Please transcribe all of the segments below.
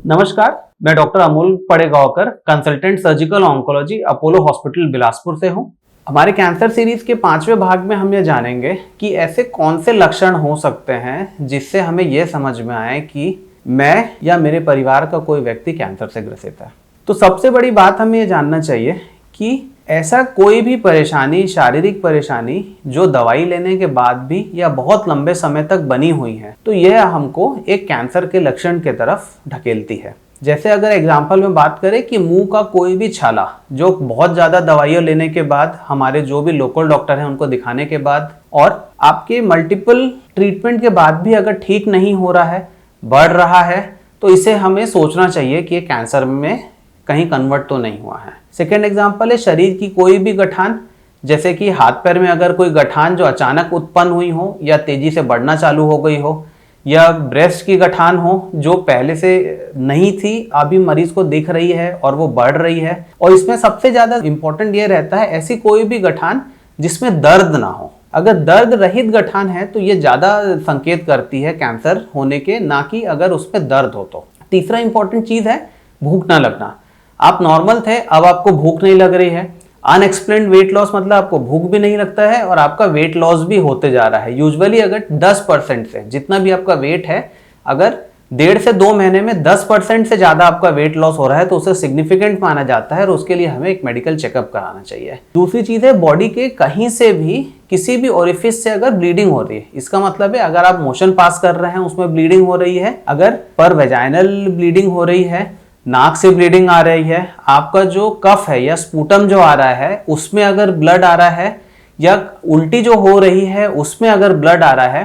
नमस्कार, मैं doctor Amol Padegaonkar, consultant surgical oncology, Apollo hospital Bilaspur से हूं। हमारे कैंसर सीरीज के 5वें भाग में हम ये जानेंगे कि ऐसे कौन से लक्षण हो सकते हैं जिससे हमें यह समझ में आए कि मैं या मेरे परिवार का कोई व्यक्ति कैंसर से ग्रसित है। तो सबसे बड़ी बात हमें ये जानना चाहिए कि ऐसा कोई भी परेशानी, शारीरिक परेशानी जो दवाई लेने के बाद भी या बहुत लंबे समय तक बनी हुई है, तो यह हमको एक कैंसर के लक्षण की तरफ ढकेलती है। जैसे अगर एग्जाम्पल में बात करें कि मुंह का कोई भी छाला जो बहुत ज़्यादा दवाइयाँ लेने के बाद, हमारे जो भी लोकल डॉक्टर हैं उनको दिखाने के बाद और आपके मल्टीपल ट्रीटमेंट के बाद भी अगर ठीक नहीं हो रहा है, बढ़ रहा है, तो इसे हमें सोचना चाहिए कि कैंसर में कहीं कन्वर्ट तो नहीं हुआ है। सेकेंड एग्जाम्पल है शरीर की कोई भी गठान, जैसे कि हाथ पैर में अगर कोई गठान जो अचानक उत्पन्न हुई हो या तेजी से बढ़ना चालू हो गई हो, या ब्रेस्ट की गठान हो जो पहले से नहीं थी, अभी मरीज को दिख रही है और वो बढ़ रही है। और इसमें सबसे ज़्यादा इंपॉर्टेंट ये रहता है ऐसी कोई भी गठान जिसमें दर्द ना हो। अगर दर्द रहित गठान है तो ये ज़्यादा संकेत करती है कैंसर होने के, ना कि अगर उसमें दर्द हो तो। तीसरा इंपॉर्टेंट चीज़ है भूख ना लगना। आप नॉर्मल थे, अब आपको भूख नहीं लग रही है। अनएक्सप्लेन्ड वेट लॉस मतलब आपको भूख भी नहीं लगता है और आपका वेट लॉस भी होते जा रहा है। यूजुअली अगर 10% से जितना भी आपका वेट है, अगर 1.5 से 2 महीने में 10% से ज़्यादा आपका वेट लॉस हो रहा है तो उसे सिग्निफिकेंट माना जाता है और उसके लिए हमें एक मेडिकल चेकअप कराना चाहिए। दूसरी चीज़ है बॉडी के कहीं से भी किसी भी ओरिफिस से अगर ब्लीडिंग हो रही है, इसका मतलब है अगर आप मोशन पास कर रहे हैं उसमें ब्लीडिंग हो रही है, अगर पर वेजाइनल ब्लीडिंग हो रही है, नाक से ब्लीडिंग आ रही है, आपका जो कफ है या स्पूटम जो आ रहा है उसमें अगर ब्लड आ रहा है, या उल्टी जो हो रही है उसमें अगर ब्लड आ रहा है,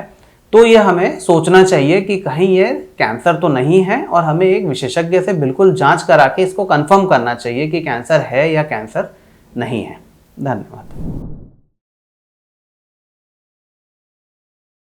तो ये हमें सोचना चाहिए कि कहीं ये कैंसर तो नहीं है और हमें एक विशेषज्ञ से बिल्कुल जांच करा के इसको कंफर्म करना चाहिए कि कैंसर है या कैंसर नहीं है। धन्यवाद।